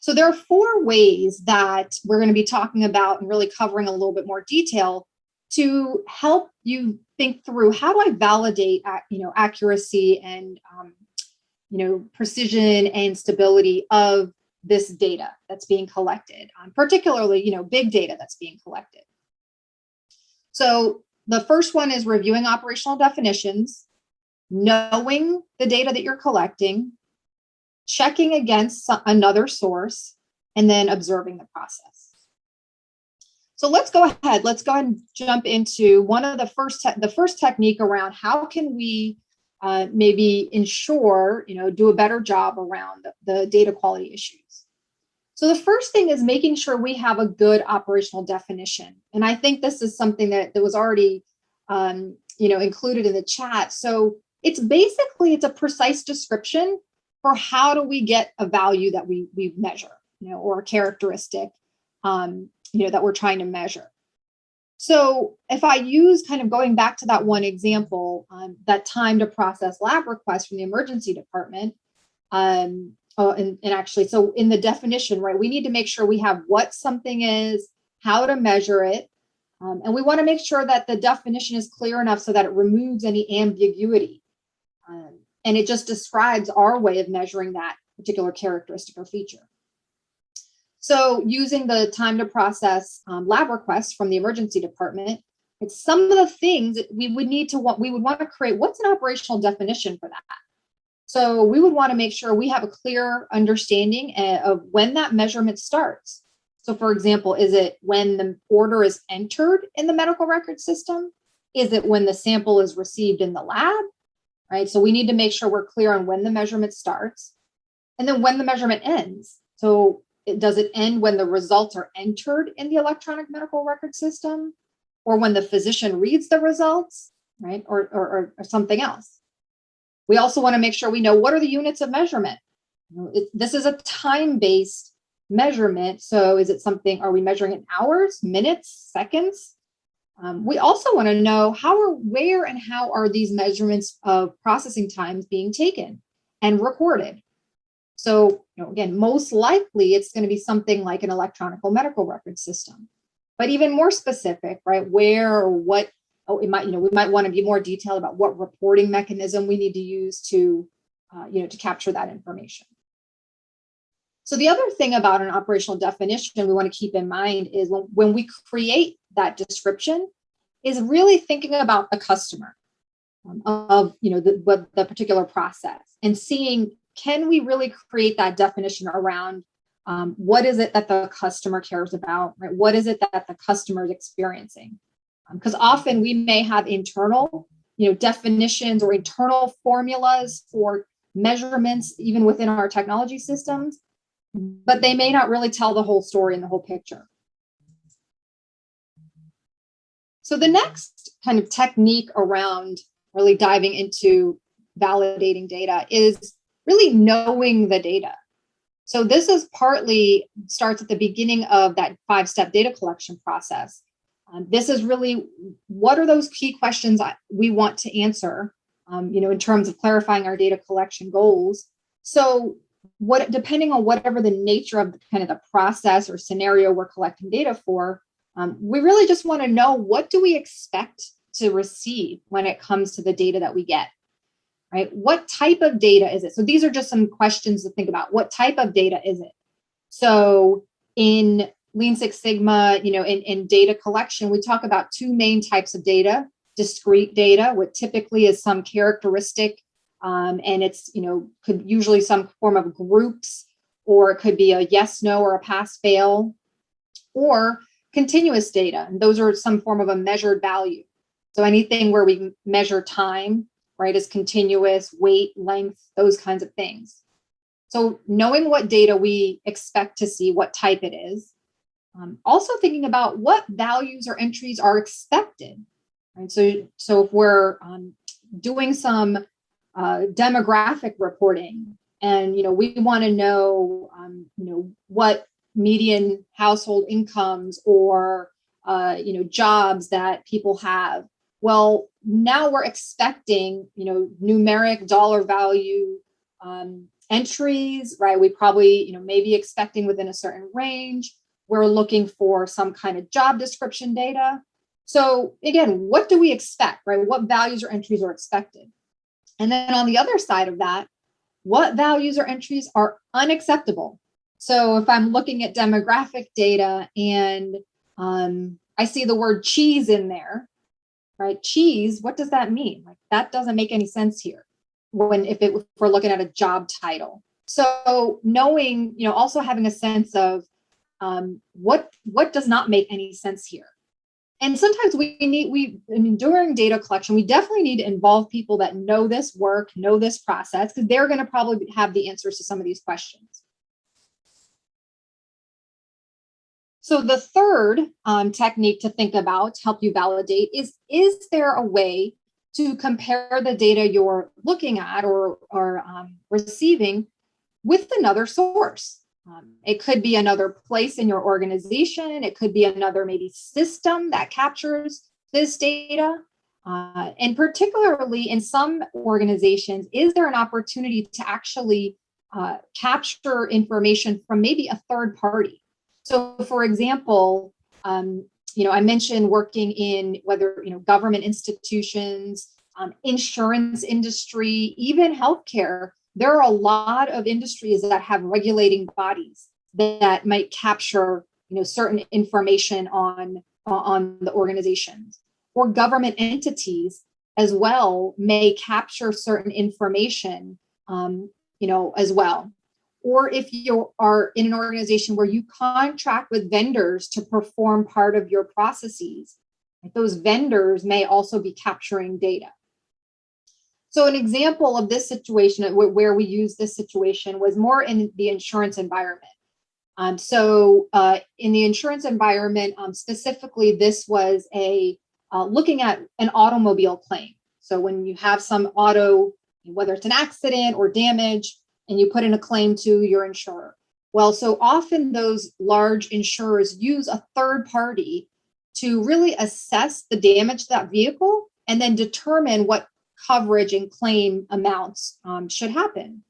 So there are four ways that we're going to be talking about and really covering a little bit more detail to help you think through, how do I validate, accuracy and, precision and stability of this data that's being collected, particularly, big data that's being collected. So the first one is reviewing operational definitions, knowing the data that you're collecting, checking against another source, and then observing the process. So let's go ahead and jump into one of the first technique around how can we maybe ensure, do a better job around the data quality issues. So the first thing is making sure we have a good operational definition. And I think this is something that was already, included in the chat. So it's a precise description for how do we get a value that we measure, or a characteristic, that we're trying to measure. So if I use, kind of going back to that one example, that time to process lab request from the emergency department, and actually, so in the definition, right, we need to make sure we have what something is, how to measure it, and we want to make sure that the definition is clear enough so that it removes any ambiguity. And it just describes our way of measuring that particular characteristic or feature. So using the time to process lab requests from the emergency department, it's some of the things that we would want to create. What's an operational definition for that? So we would want to make sure we have a clear understanding of when that measurement starts. So for example, is it when the order is entered in the medical record system? Is it when the sample is received in the lab? Right? So we need to make sure we're clear on when the measurement starts and then when the measurement ends. So does it end when the results are entered in the electronic medical record system, or when the physician reads the results, right? Or something else. We also want to make sure we know what are the units of measurement. This is a time-based measurement. So is it something, are we measuring in hours, minutes, seconds? We also want to know where and how are these measurements of processing times being taken and recorded. So, again, most likely it's going to be something like an electronic medical record system, but even more specific, right? Where or what? We might want to be more detailed about what reporting mechanism we need to use to capture that information. So the other thing about an operational definition we want to keep in mind is when we create that description is really thinking about the customer of the particular process and seeing, can we really create that definition around what is it that the customer cares about, right? What is it that the customer is experiencing? Because often we may have internal definitions or internal formulas for measurements even within our technology systems, but they may not really tell the whole story and the whole picture. So the next kind of technique around really diving into validating data is really knowing the data. So this is starts at the beginning of that 5-step data collection process. This is really, what are those key questions we want to answer, in terms of clarifying our data collection goals. So depending on whatever the nature of the process or scenario we're collecting data for, we really just want to know, what do we expect to receive when it comes to the data that we get, right? What type of data is it? So these are just some questions to think about. What type of data is it? So in Lean Six Sigma, in data collection, we talk about two main types of data: discrete data, what typically is some characteristic, and it's, could usually some form of groups, or it could be a yes, no, or a pass, fail, or continuous data. And those are some form of a measured value. So anything where we measure time, right, is continuous, weight, length, those kinds of things. So knowing what data we expect to see, what type it is. Also thinking about what values or entries are expected. Right? So if we're doing some demographic reporting, and we want to know what median household incomes or jobs that people have. Well, now we're expecting numeric dollar value entries, right? We probably, maybe expecting within a certain range. We're looking for some kind of job description data. So again, what do we expect, right? What values or entries are expected? And then on the other side of that, what values or entries are unacceptable? So if I'm looking at demographic data and I see the word cheese in there, right? Cheese, what does that mean? Like, that doesn't make any sense here if we're looking at a job title. So knowing, also having a sense of what does not make any sense here. And sometimes during data collection, we definitely need to involve people that know this work, know this process, because they're going to probably have the answers to some of these questions. So the third technique to think about to help you validate is there a way to compare the data you're looking at or receiving with another source? It could be another place in your organization. It could be another maybe system that captures this data. And particularly in some organizations, is there an opportunity to actually capture information from maybe a third party? So, for example, I mentioned working in whether, government institutions, insurance industry, even healthcare. There are a lot of industries that have regulating bodies that might capture, certain information on the organizations, or government entities as well may capture certain information, as well. Or if you are in an organization where you contract with vendors to perform part of your processes, those vendors may also be capturing data. So an example of this situation where we use this situation was more in the insurance environment. So in the insurance environment, specifically, this was looking at an automobile claim. So when you have some auto, whether it's an accident or damage, and you put in a claim to your insurer. Well, so often those large insurers use a third party to really assess the damage to that vehicle and then determine what coverage and claim amounts should happen.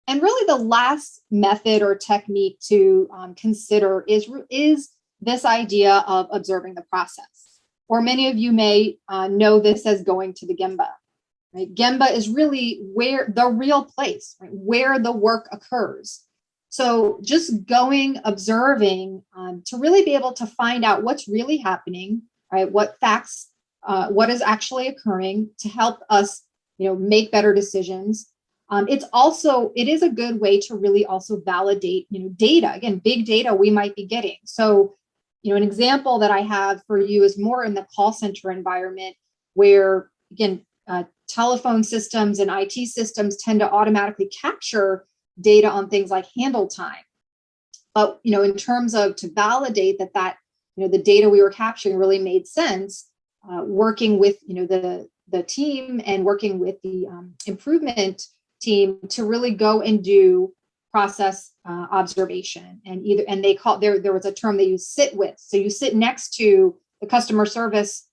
And really the last method or technique to consider is this idea of observing the process. Or many of you may know this as going to the Gemba. Right? Gemba is really where the real place, right? Where the work occurs. So just going, observing to really be able to find out what's really happening, right? What facts, what is actually occurring to help us, make better decisions. It is a good way to really also validate, data. Again, big data we might be getting. So, an example that I have for you is more in the call center environment where, again, telephone systems and IT systems tend to automatically capture data on things like handle time. But, in terms of to validate that, the data we were capturing really made sense, working with, the team and working with the improvement team to really go and do process observation. And they call there was a term they use, sit with. So you sit next to the customer service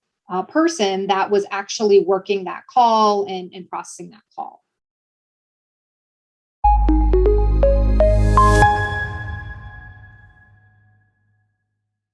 person that was actually working that call and processing that call.